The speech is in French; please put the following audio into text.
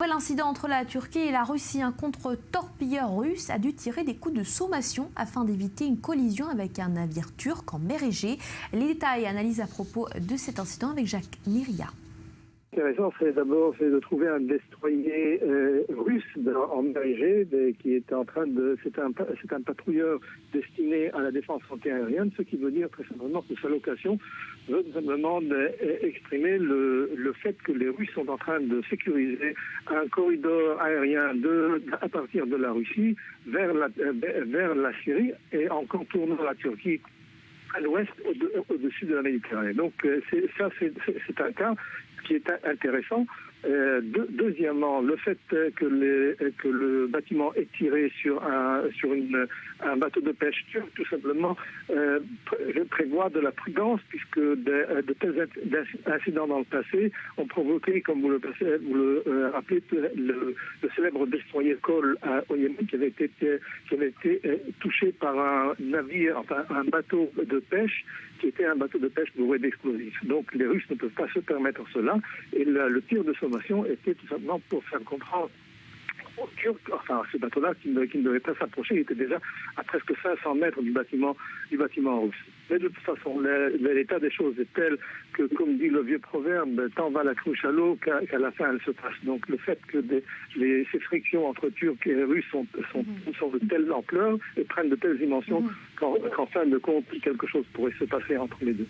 L'incident entre la Turquie et la Russie, un contre-torpilleur russe a dû tirer des coups de sommation afin d'éviter une collision avec un navire turc en mer Égée. Les détails et analyses à propos de cet incident avec Jacques Myria. Intéressant, c'est de trouver un destroyer russe en mer Égée qui était en train de. C'est un patrouilleur destiné à la défense antiaérienne, ce qui veut dire très simplement que sa location veut simplement exprimer le fait que les Russes sont en train de sécuriser un corridor aérien à partir de la Russie vers la Syrie et en contournant la Turquie à l'ouest, au-dessus de la Méditerranée. Donc c'est un cas qui est intéressant. Deuxièmement, le fait que le bâtiment est tiré sur un bateau de pêche turc, tout simplement, prévoit de la prudence, puisque de tels incidents dans le passé ont provoqué, comme vous le rappelez, le célèbre destroyer Kol au Yémen, qui avait été touché par un navire, enfin un bateau de pêche, qui était un bateau de pêche bourré d'explosifs. Donc les Russes ne peuvent pas se permettre cela, et le tir de sommation était tout simplement pour faire comprendre aux Turcs, enfin ce bateau-là qui ne devait pas s'approcher, il était déjà à presque 500 mètres du bâtiment russe. Mais de toute façon, l'état des choses est tel que, comme dit le vieux proverbe, tant va la cruche à l'eau qu'à la fin elle se passe. Donc le fait que ces frictions entre Turcs et Russes sont de telle ampleur et prennent de telles dimensions qu'en fin de compte, quelque chose pourrait se passer entre les deux.